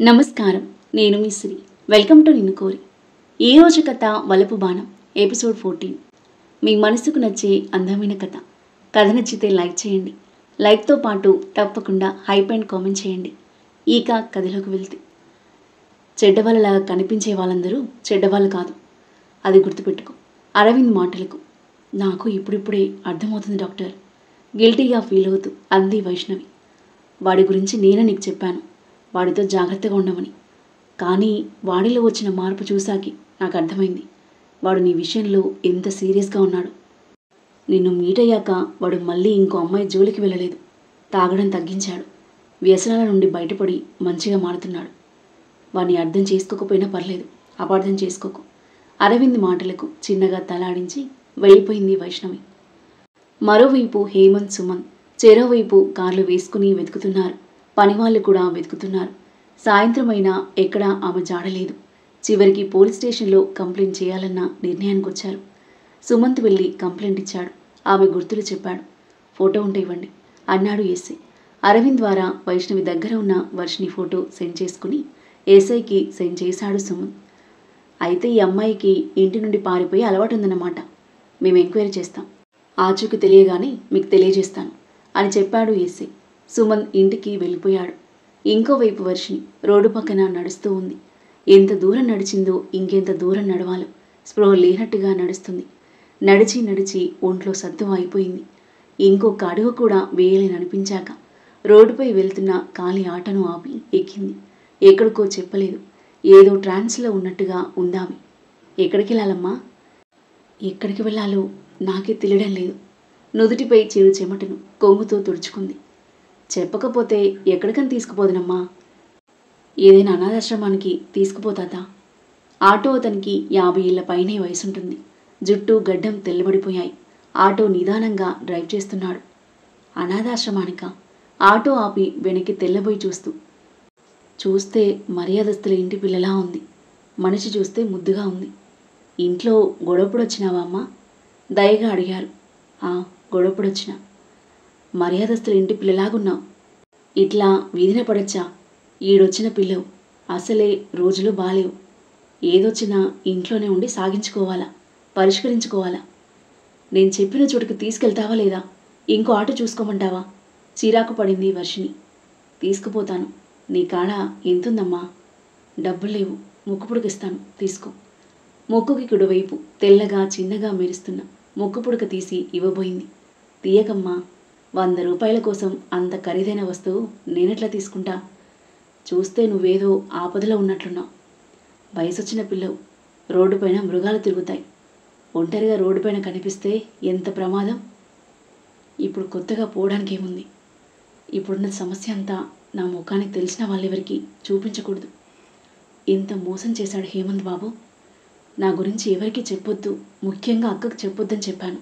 నమస్కారం. నేను మీ Shri. Welcome to నిన్ను కోరి. ఈ రోజు కథ వలపు బాణం ఎపిసోడ్ 14. మీ మనసుకు నచ్చే అందమైన కథ. కథ నచ్చితే లైక్ చేయండి. లైక్తో పాటు తప్పకుండా హైప్ అండ్ కామెంట్ చేయండి. ఇక కథలోకి వెళ్తే, చెడ్డవాళ్ళలాగా కనిపించే వాళ్ళందరూ చెడ్డవాళ్ళు కాదు, అది గుర్తుపెట్టుకో. అరవింద్ మాటలకు నాకు ఇప్పుడిప్పుడే అర్థమవుతుంది డాక్టర్, గిల్టీగా ఫీల్ అవుతూ అంది వైష్ణవి. వాడి గురించి నేనే నీకు చెప్పాను, వాడితో జాగ్రత్తగా ఉండమని. కానీ వాడిలో వచ్చిన మార్పు చూశాకి నాకు అర్థమైంది, వాడు నీ విషయంలో ఎంత సీరియస్గా ఉన్నాడు. నిన్ను మీట్ అయ్యాక వాడు మళ్ళీ ఇంకో అమ్మాయి జోలికి వెళ్ళలేదు. తాగడం తగ్గించాడు. వ్యసనాల నుండి బయటపడి మంచిగా మారుతున్నాడు. వాడిని అర్థం చేసుకోకపోయినా పర్లేదు, అపార్థం చేసుకోకు. అరవింద్ మాటలకు చిన్నగా తలాడించి వెళ్ళిపోయింది వైష్ణవి. మరోవైపు హేమంత్, సుమన్ చెరోవైపు కార్లు వేసుకుని వెతుకుతున్నారు. పనివాళ్ళు కూడా వెతుకుతున్నారు. సాయంత్రమైనా ఎక్కడా ఆమె జాడలేదు. చివరికి పోలీస్ స్టేషన్లో కంప్లైంట్ చేయాలన్న నిర్ణయానికి వచ్చారు. సుమంత్ వెళ్ళి కంప్లైంట్ ఇచ్చాడు. ఆమె గుర్తులు చెప్పాడు. ఫోటో ఉంటే ఇవ్వండి అన్నాడు ఎస్ఐ. అరవింద్ ద్వారా వైష్ణవి దగ్గర ఉన్న వర్షిని ఫోటో సెండ్ చేసుకుని ఎస్ఐకి సెండ్ చేశాడు సుమంత్. అయితే ఈ అమ్మాయికి ఇంటి నుండి పారిపోయి అలవాటు ఉందన్నమాట. మేము ఎంక్వైరీ చేస్తాం, ఆచూకీ తెలియగానే మీకు తెలియజేస్తాను అని చెప్పాడు ఎస్ఐ. సుమన్ ఇంటికి వెళ్ళిపోయాడు. ఇంకోవైపు వర్షిని రోడ్డు పక్కన నడుస్తూ ఉంది. ఎంత దూరం నడిచిందో ఇంకెంత దూరం నడవాలో స్పృహ లేనట్టుగా నడుస్తుంది. నడిచి నడిచి ఒంట్లో సత్తు అయిపోయింది. ఇంకొక అడుగు కూడా వేయలేననిపించాక రోడ్డుపై వెళ్తున్న ఖాళీ ఆటోను ఆపి ఎక్కింది. ఎక్కడికో చెప్పలేదు, ఏదో ట్రాన్స్లో ఉన్నట్టుగా ఉందామె. ఎక్కడికి వెళ్ళాలమ్మా? ఎక్కడికి వెళ్ళాలో నాకే తెలియడం లేదు. నుదుటిపై చిరు చెమటను కొంగుతో తుడుచుకుంది. చెప్పకపోతే ఎక్కడికని తీసుకుపోదునమ్మా? ఏదైనా అనాథాశ్రమానికి తీసుకుపోతాదా? ఆటో అతనికి 50 ఏళ్ల పైనే వయసుంటుంది. జుట్టు గడ్డం తెల్లబడిపోయాయి. ఆటో నిదానంగా డ్రైవ్ చేస్తున్నాడు. అనాథాశ్రమానికా? ఆటో ఆపి వెనక్కి తెల్లబోయి చూస్తే మర్యాదస్తుల ఇంటి పిల్లలా ఉంది. మనిషి చూస్తే ముద్దుగా ఉంది. ఇంట్లో గొడవపడొచ్చినావా అమ్మా? దయగా అడిగారు. గొడవపడొచ్చినా. మర్యాదస్తుల ఇంటి పిల్లలాగున్నావు. ఇట్లా వీధిన పడొచ్చా? ఈడొచ్చిన పిల్లవు. అసలే రోజులు బాలేవు. ఏదొచ్చినా ఇంట్లోనే ఉండి సాగించుకోవాలా, పరిష్కరించుకోవాలా. నేను చెప్పిన చోటుకి తీసుకెళ్తావా లేదా? ఇంకో ఆటో చూసుకోమంటావా? చిరాకు పడింది వర్షిని. తీసుకుపోతాను. నీ కాడ ఎంతుందమ్మా? డబ్బులు లేవు, ముక్కు పుడకిస్తాను, తీసుకో. ముక్కుకి కుడివైపు తెల్లగా చిన్నగా మెరుస్తున్న ముక్కు పుడక తీసి ఇవ్వబోయింది. తీయకమ్మా, 100 రూపాయల కోసం అంత ఖరీదైన వస్తువు నేనెట్లా తీసుకుంటా? చూస్తే నువ్వేదో ఆపదలో ఉన్నట్లున్నావు. వయసొచ్చిన పిల్లవు. రోడ్డుపైన మృగాలు తిరుగుతాయి. ఒంటరిగా రోడ్డుపైన కనిపిస్తే ఎంత ప్రమాదం. ఇప్పుడు కొత్తగా పోవడానికి ఏముంది? ఇప్పుడున్న సమస్య అంతా నా ముఖానికి తెలిసిన వాళ్ళెవరికి చూపించకూడదు. ఎంత మోసం చేశాడు హేమంత్ బాబు. నా గురించి ఎవరికి చెప్పొద్దు, ముఖ్యంగా అక్కకు చెప్పొద్దని చెప్పాను.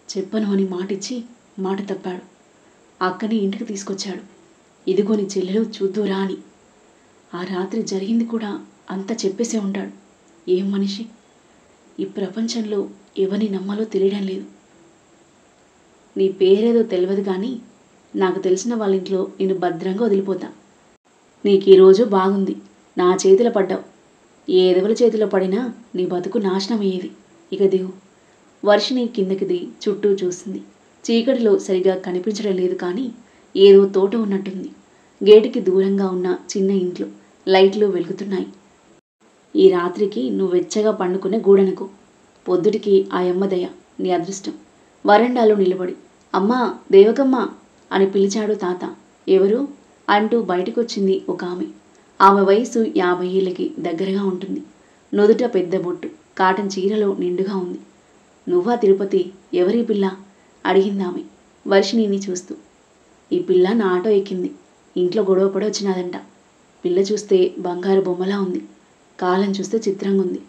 చెప్పను అని మాటిచ్చి మాట తప్పాడు. అక్కని ఇంటికి తీసుకొచ్చాడు. ఇదిగో నీ చెల్లెలు చూద్దురా అని. ఆ రాత్రి జరిగింది కూడా అంతా చెప్పేసే ఉంటాడు. ఏం మనిషి! ఈ ప్రపంచంలో ఎవరిని నమ్మాలో తెలియడం లేదు. నీ పేరేదో తెలియదు కానీ నాకు తెలిసిన వాళ్ళ ఇంట్లో నేను భద్రంగా వదిలిపోతా. నీకు ఈరోజు బాగుంది, నా చేతిలో పడ్డావు. ఏ ఎదవల చేతిలో పడినా నీ బతుకు నాశనం అయ్యేది. ఇక దిగు. వర్షిని కిందకి దిగి చుట్టూ చూసింది. చీకటిలో సరిగా కనిపించడం లేదు కానీ ఏదో తోట ఉన్నట్టుంది. గేటుకి దూరంగా ఉన్న చిన్న ఇంట్లో లైట్లు వెలుగుతున్నాయి. ఈ రాత్రికి నువ్వు వెచ్చగా పండుకునే గూడనుకో. పొద్దుటికి ఆ యమ్మదయ నీ అదృష్టం. వరండాలో నిలబడి అమ్మా దేవకమ్మ అని పిలిచాడు తాత. ఎవరు అంటూ బయటకొచ్చింది ఒక ఆమె. ఆమె వయసు 50 ఏళ్ళకి దగ్గరగా ఉంటుంది. నుదుట పెద్ద బొట్టు, కాటన్ చీరలో నిండుగా ఉంది. నువ్వా తిరుపతి? ఎవరి పిల్ల అడిగిందామె వర్షిణిని చూస్తూ. ఈ పిల్ల నా ఆటో ఎక్కింది. ఇంట్లో గొడవ పడి వచ్చినాదంట. పిల్ల చూస్తే బంగారు బొమ్మలా ఉంది. కాలం చూస్తే చిత్రంగా ఉంది.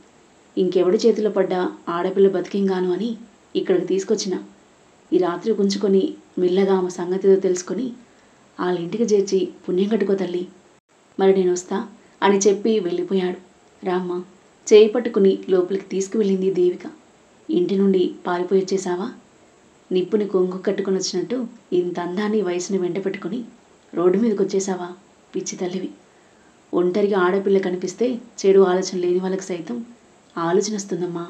ఇంకెవడి చేతిలో పడ్డా ఆడపిల్ల బతికింగాను అని ఇక్కడికి తీసుకొచ్చిన. ఈ రాత్రి గుంజుకొని మెల్లగా ఆమె సంగతితో తెలుసుకొని వాళ్ళ ఇంటికి చేర్చి పుణ్యం కట్టుకో తల్లి. మరి నేను వస్తా అని చెప్పి వెళ్ళిపోయాడు. రామ్మ చేయి పట్టుకుని లోపలికి తీసుకువెళ్ళింది దేవిక. ఇంటి నుండి పారిపోయి వచ్చేసావా? నిప్పుని కొంగు కట్టుకుని వచ్చినట్టు ఇంత అందాన్ని వయసుని వెంట పెట్టుకుని రోడ్డు మీదకి వచ్చేసావా? పిచ్చి తల్లివి. ఒంటరిగా ఆడపిల్ల కనిపిస్తే చెడు ఆలోచన లేని వాళ్ళకి సైతం ఆలోచన వస్తుందమ్మా.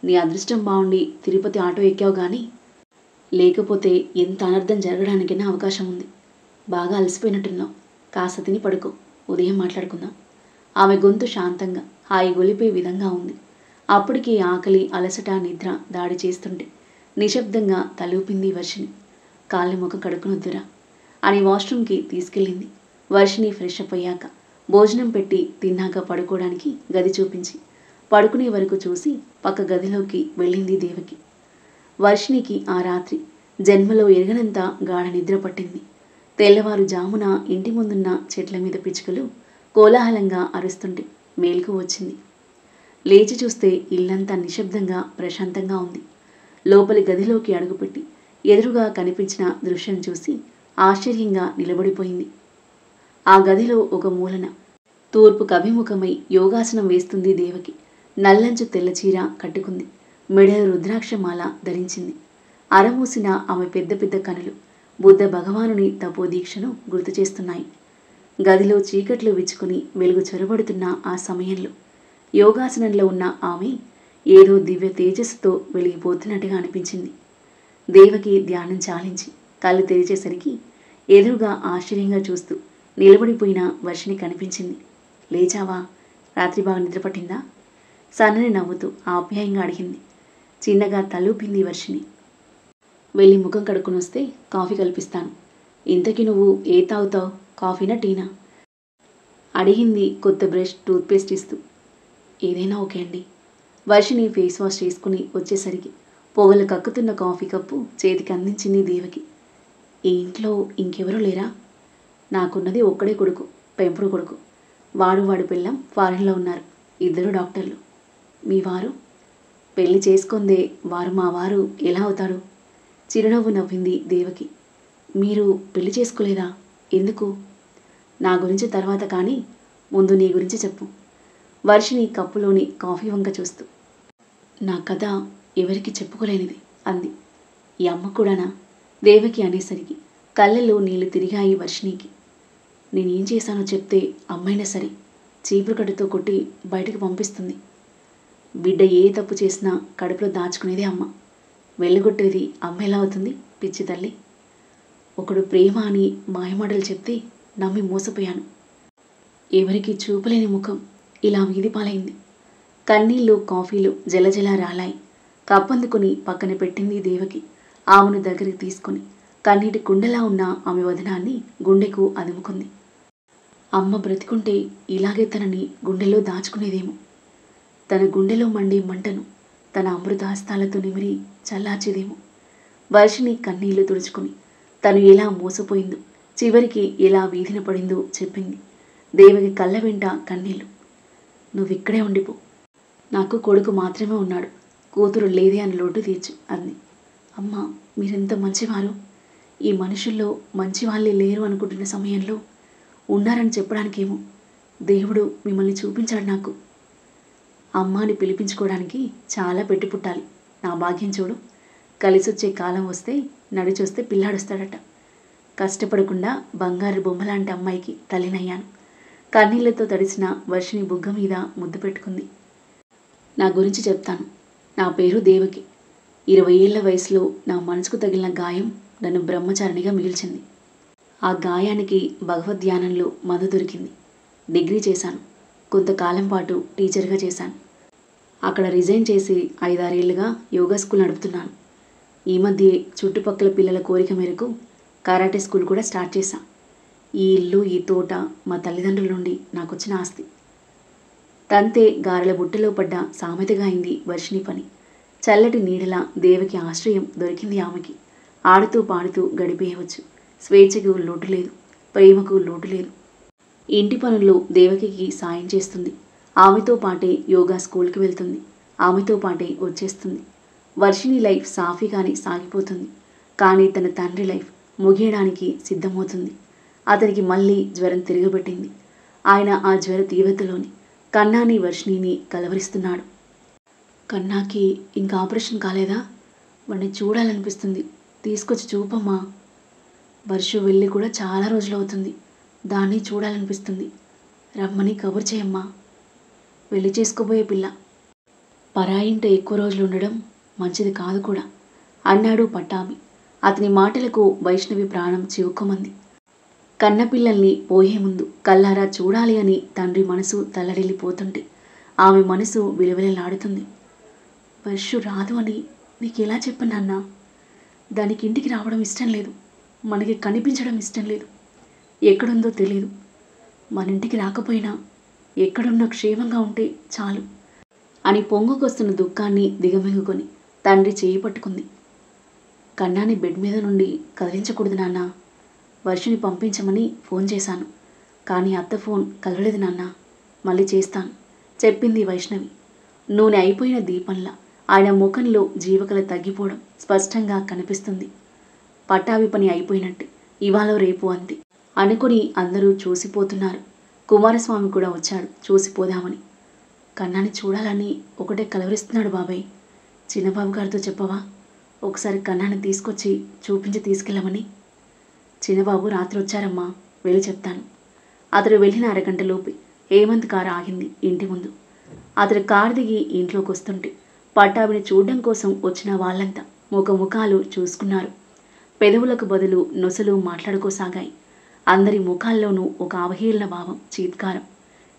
నీ అదృష్టం బాగుండి తిరుపతి ఆటో ఎక్కావు కానీ లేకపోతే ఎంత అనర్థం జరగడానికైనా అవకాశం ఉంది. బాగా అలసిపోయినట్టున్నావు. కాస్త తిని పడుకో, ఉదయం మాట్లాడుకుందాం. ఆమె గొంతు శాంతంగా హాయి గొలిపే విధంగా ఉంది. అప్పటికి ఆకలి, అలసట, నిద్ర దాడి చేస్తుంటే నిశ్శబ్దంగా తలూపింది వర్షిణి. కాళ్ళ ముఖం కడుక్కునొద్దురా అని వాష్రూమ్కి తీసుకెళ్ళింది. వర్షిణి ఫ్రెష్ అప్ అయ్యాక భోజనం పెట్టి తిన్నాక పడుకోవడానికి గది చూపించి పడుకునే వరకు చూసి పక్క గదిలోకి వెళ్ళింది దేవకి. వర్షిణికి ఆ రాత్రి జన్మలో ఎరగనంత గాఢ నిద్ర పట్టింది. తెల్లవారు జామున ఇంటి ముందున్న చెట్ల మీద పిచ్చుకలు కోలాహలంగా అరుస్తుంటే మేల్కు వచ్చింది. లేచి చూస్తే ఇల్లంతా నిశ్శబ్దంగా ప్రశాంతంగా ఉంది. లోపలి గదిలోకి అడుగుపెట్టి ఎదురుగా కనిపించిన దృశ్యం చూసి ఆశ్చర్యంగా నిలబడిపోయింది. ఆ గదిలో ఒక మూలన తూర్పుకు అభిముఖమై యోగాసనం వేస్తుంది దేవకి. నల్లంచు తెల్ల చీర కట్టుకుంది. మెడలో రుద్రాక్షమాల ధరించింది. అరమూసిన ఆమె పెద్ద పెద్ద కనులు బుద్ధ భగవానుని తపోదీక్షను గుర్తు చేస్తున్నాయి. గదిలో చీకట్లు విచ్చుకుని వెలుగు చొరబడుతున్న ఆ సమయంలో యోగాసనంలో ఉన్న ఆమె ఏదో దివ్య తేజస్సుతో వెలిగిపోతున్నట్టుగా అనిపించింది. దేవకి ధ్యానం చాలించి కళ్ళు తెరిచేసరికి ఎదురుగా ఆశ్చర్యంగా చూస్తూ నిలబడిపోయిన వర్షిణి కనిపించింది. లేచావా? రాత్రి బాగా నిద్రపట్టిందా? సన్నని నవ్వుతూ ఆప్యాయంగా అడిగింది. చిన్నగా తలూపింది వర్షిణి. వెళ్ళి ముఖం కడుక్కుని వస్తే కాఫీ కల్పిస్తాను. ఇంతకీ నువ్వు ఏ తాగుతావు, కాఫీనా టీనా? అడిగింది కొత్త బ్రష్, టూత్పేస్ట్ ఇస్తూ. ఏదైనా ఓకే అండి. వర్షిణి ఫేస్ వాష్ చేసుకుని వచ్చేసరికి పొగలు కక్కుతున్న కాఫీ కప్పు చేతికి అందించింది దేవకి. ఈ ఇంట్లో ఇంకెవరూ లేరా? నాకున్నది ఒక్కడే కొడుకు, పెంపుడు కొడుకు. వాడు పిల్లం ఫారెన్లో ఉన్నారు. 2 డాక్టర్లు. మీ వారు? పెళ్లి చేసుకుందే వారు మా వారు ఎలా అవుతారు? చిరునవ్వు నవ్వింది దేవకి. మీరు పెళ్లి చేసుకోలేదా? ఎందుకు? నా గురించి తర్వాత కానీ ముందు నీ గురించి చెప్పు. వర్షిణి కప్పులోని కాఫీ వంక చూస్తూ. నా కథ ఎవరికి చెప్పుకోలేనిది అంది. ఈ అమ్మ కూడానా? దేవకి అనేసరికి కళ్ళల్లో నీళ్లు తిరిగాయి వర్షిణికి. నేనేం చేశానో చెప్తే అమ్మైనా సరే చీపురు కట్టుతో కొట్టి బయటకు పంపిస్తుంది. బిడ్డ ఏ తప్పు చేసినా కడుపులో దాచుకునేదే అమ్మ. వెళ్ళగొట్టేది అమ్మ ఎలా అవుతుంది? పిచ్చి తల్లి. ఒకడు ప్రేమ అని మాయమాటలు చెప్తే నమ్మి మోసపోయాను. ఎవరికి చూపలేని ముఖం ఇలా వీధి పాలైంది. కన్నీళ్ళు కాఫీలు జలజల రాలాయి. కప్పందుకుని పక్కన పెట్టింది దేవకి. ఆమెను దగ్గరికి తీసుకుని కన్నీటి కుండలా ఉన్న ఆమె వదనాన్ని గుండెకు అదుముకుంది. అమ్మ బ్రతికుంటే ఇలాగే తనని గుండెలో దాచుకునేదేమో. తన గుండెలో మండే మంటను తన అమృత హస్తాలతో నిమిరి చల్లార్చేదేమో. వర్షిణి కన్నీళ్లు తుడుచుకుని తను ఎలా మోసపోయిందో, చివరికి ఎలా వీధిన పడిందో చెప్పింది. దేవకి కళ్ళ వెంట కన్నీళ్లు. నువ్విక్కడే ఉండిపో. నాకు కొడుకు మాత్రమే ఉన్నాడు, కూతురు లేదే అని లోటు తీర్చు అంది. అమ్మ, మీరెంత మంచివారు. ఈ మనుషుల్లో మంచి వాళ్ళే లేరు అనుకుంటున్న సమయంలో ఉన్నారని చెప్పడానికేమో దేవుడు మిమ్మల్ని చూపించాడు నాకు. అమ్మాని పిలిపించుకోవడానికి చాలా పెట్టి పుట్టాలి. నా భాగ్యం చూడు. కలిసొచ్చే కాలం వస్తే నడిచొస్తే పిల్లాడొస్తాడట. కష్టపడకుండా బంగారు బొమ్మలాంటి అమ్మాయికి తల్లినయ్యాను. కన్నీళ్లతో తడిసిన వర్షిణి బుగ్గ మీద ముద్దు పెట్టుకుంది. నా గురించి చెప్తాను. నా పేరు దేవకి. 20 ఏళ్ల వయసులో నా మనసుకు తగిలిన గాయం నన్ను బ్రహ్మచారిణిగా మిగిల్చింది. ఆ గాయానికి భగవద్ధ్యానంలో మందు దొరికింది. డిగ్రీ చేశాను. కొంతకాలం పాటు టీచర్గా చేశాను. అక్కడ రిజైన్ చేసి 5-6 ఏళ్లుగా యోగా స్కూల్ నడుపుతున్నాను. ఈ మధ్య చుట్టుపక్కల పిల్లల కోరిక మేరకు కరాటే స్కూల్ కూడా స్టార్ట్ చేశా. ఈ ఇల్లు, ఈ తోట మా తల్లిదండ్రుల నుండి నాకు వచ్చిన ఆస్తి. తంతే గారెల బుట్టలో పడ్డ సామెతగా అయింది వర్షిణి పని. చల్లటి నీడల దేవకి ఆశ్రయం దొరికింది ఆమెకి. ఆడుతూ పాడుతూ గడిపేయవచ్చు. స్వేచ్ఛకు లోటు లేదు, ప్రేమకు లోటు లేదు. ఇంటి పనుల్లో దేవకికి సాయం చేస్తుంది. ఆమెతో పాటే యోగా స్కూల్కి వెళ్తుంది. ఆమెతో పాటే వచ్చేస్తుంది. వర్షిణి లైఫ్ సాఫీగానే సాగిపోతుంది. కానీ తన తండ్రి లైఫ్ ముగియడానికి సిద్ధమవుతుంది. అతనికి మళ్ళీ జ్వరం తిరగబెట్టింది. ఆయన ఆ జ్వర తీవ్రతలోని కన్నాని వర్షిణిని కలవరిస్తున్నాడు. కన్నాకి ఇంకా ఆపరేషన్ కాలేదా? వాడిని చూడాలనిపిస్తుంది. తీసుకొచ్చి చూపమ్మా. వర్షు వెళ్ళి కూడా చాలా రోజులు అవుతుంది. దాన్ని చూడాలనిపిస్తుంది. రమ్మని కబురు చేయమ్మా. పెళ్లి చేసుకోబోయే పిల్ల. పరాయింట ఎక్కువ రోజులు ఉండడం మంచిది కాదు కూడా అన్నాడు పట్టాభి. అతని మాటలకు వైష్ణవి ప్రాణం చివుక్కుమంది. కన్నపిల్లల్ని పోయే ముందు కల్లారా చూడాలి అని తండ్రి మనసు తల్లడిల్లిపోతుంటే ఆమె మనసు విలువెలలాడుతుంది. వర్షు రాదు అని నీకెలా చెప్పనన్నా? దానికి ఇంటికి రావడం ఇష్టం లేదు, మనకి కనిపించడం ఇష్టం లేదు. ఎక్కడుందో తెలియదు. మన ఇంటికి రాకపోయినా ఎక్కడున్నా క్షేమంగా ఉంటే చాలు అని పొంగుకొస్తున్న దుఃఖాన్ని దిగమింగుకొని తండ్రి చేయి పట్టుకుంది. కన్నాని బెడ్ మీద నుండి కదిలించకూడదు నాన్న. వర్షిని పంపించమని ఫోన్ చేశాను, కానీ అత్త ఫోన్ కలవలేదు నాన్న. మళ్ళీ చేస్తాను చెప్పింది వైష్ణవి. నూనె అయిపోయిన దీపంలా ఆయన ముఖంలో జీవకళ తగ్గిపోవడం స్పష్టంగా కనిపిస్తుంది. పట్టాభి పని అయిపోయినట్టు ఇవాళ రేపు అంతే అనుకుని అందరూ చూసిపోతున్నారు. కుమారస్వామి కూడా వచ్చాడు చూసిపోదామని. కన్నాని చూడాలని ఒకటే కలవరిస్తున్నాడు బాబాయ్. చిన్నబాబు గారితో చెప్పవా ఒకసారి కన్నాని తీసుకొచ్చి చూపించి తీసుకెళ్ళమని? చిన్నబాబు రాత్రి వచ్చారమ్మా, వెళ్ళి చెప్తాను. అతడు వెళ్ళిన అరగంటలోపే హేమంత్ కారు ఆగింది ఇంటి ముందు. అతడు కారు దిగి ఇంట్లోకి వస్తుంటే పట్టాభిని చూడడం కోసం వచ్చిన వాళ్ళంతా ముఖాలు చూసుకున్నారు. పెదవులకు బదులు నొసలు మాట్లాడుకోసాగాయి. అందరి ముఖాల్లోనూ ఒక అవహేళన భావం, చీత్కారం.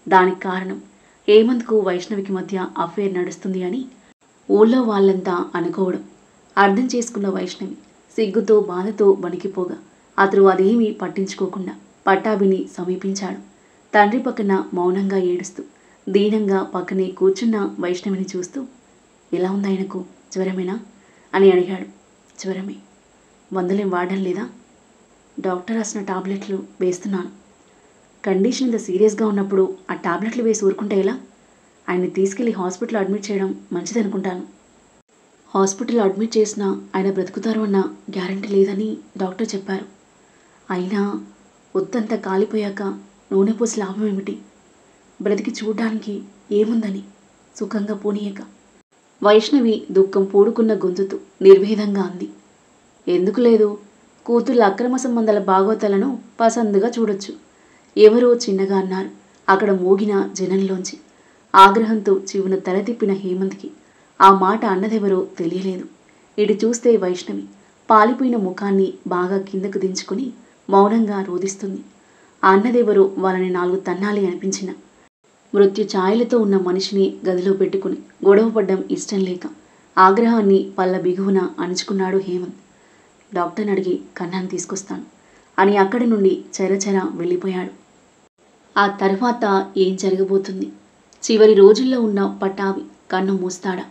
దానికి కారణం హేమంత్కు వైష్ణవికి మధ్య అఫేర్ నడుస్తుంది అని ఊళ్ళో వాళ్ళంతా అనుకోవడం. అర్థం చేసుకున్న వైష్ణవి సిగ్గుతో బాధతో వణికిపోగా అతడు అదేమీ పట్టించుకోకుండా పట్టాభిని సమీపించాడు. తండ్రి పక్కన మౌనంగా ఏడుస్తూ దీనంగా పక్కనే కూర్చున్న వైష్ణవిని చూస్తూ, ఎలా ఉంది ఆయనకు, జ్వరమేనా అని అడిగాడు. జ్వరమే. మందులేం వాడడం లేదా? డాక్టర్ రాసిన టాబ్లెట్లు వేస్తున్నాను. కండిషన్ ఇంత సీరియస్గా ఉన్నప్పుడు ఆ టాబ్లెట్లు వేసి ఊరుకుంటే ఎలా? ఆయన్ని తీసుకెళ్లి హాస్పిటల్లో అడ్మిట్ చేయడం మంచిదనుకుంటాను. హాస్పిటల్లో అడ్మిట్ చేసినా ఆయన బ్రతుకుతారు అన్న గ్యారంటీ లేదని డాక్టర్ చెప్పారు. అయినా ఒత్తంతా కాలిపోయాక నూనె పోసి లాభం ఏమిటి? బ్రతికి చూడ్డానికి ఏముందని సుఖంగా పోనీయక. వైష్ణవి దుఃఖం పూడుకున్న గొంతుతో నిర్భేదంగా అంది. ఎందుకు లేదు, కూతుళ్ళ అక్రమ సంబంధాల భాగవతాలను పసందుగా చూడొచ్చు. ఎవరో చిన్నగా అన్నారు. అక్కడ మోగిన జనంలోంచి ఆగ్రహంతో చివున తల తిప్పిన హేమంత్కి ఆ మాట అన్నదెవరో తెలియలేదు. ఇటు చూస్తే వైష్ణవి పాలిపోయిన ముఖాన్ని బాగా కిందకు దించుకుని మౌనంగా రోదిస్తుంది. ఆ అన్నదెవరో వాళ్ళని 4 తన్నాలి అనిపించిన మృత్యు ఛాయలతో ఉన్న మనిషిని గదిలో పెట్టుకుని గొడవపడ్డం ఇష్టం లేక ఆగ్రహాన్ని పళ్ళ బిగువున అణుచుకున్నాడు హేమంత్. డాక్టర్ని అడిగి కన్నాన్ని తీసుకొస్తాను అని అక్కడి నుండి చెరచెర వెళ్ళిపోయాడు. ఆ తర్వాత ఏం జరగబోతుంది? చివరి రోజుల్లో ఉన్న పట్టాభి కన్ను మూస్తాడా?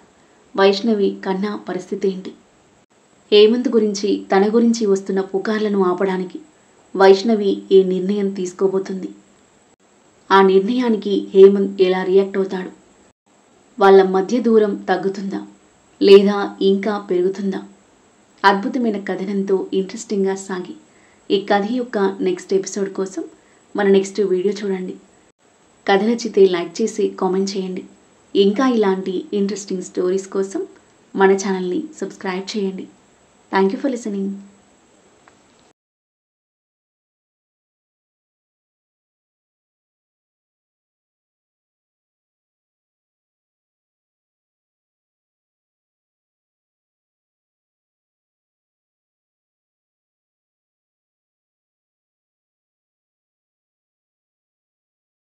వైష్ణవి కన్నా పరిస్థితి ఏంటి? హేమంత్ గురించి తన గురించి వస్తున్న పుకార్లను ఆపడానికి వైష్ణవి ఏ నిర్ణయం తీసుకోబోతుంది? ఆ నిర్ణయానికి హేమంత్ ఎలా రియాక్ట్ అవుతాడు? వాళ్ళ మధ్య దూరం తగ్గుతుందా లేదా ఇంకా పెరుగుతుందా? అద్భుతమైన కథనంతో ఇంట్రెస్టింగ్గా సాగి ఈ కథ యొక్క నెక్స్ట్ ఎపిసోడ్ కోసం మన నెక్స్ట్ వీడియో చూడండి. కథ నచ్చితే లైక్ చేసి కామెంట్ చేయండి. ఇంకా ఇలాంటి ఇంట్రెస్టింగ్ స్టోరీస్ కోసం మన ఛానల్ని సబ్స్క్రైబ్ చేయండి. Thank you for listening.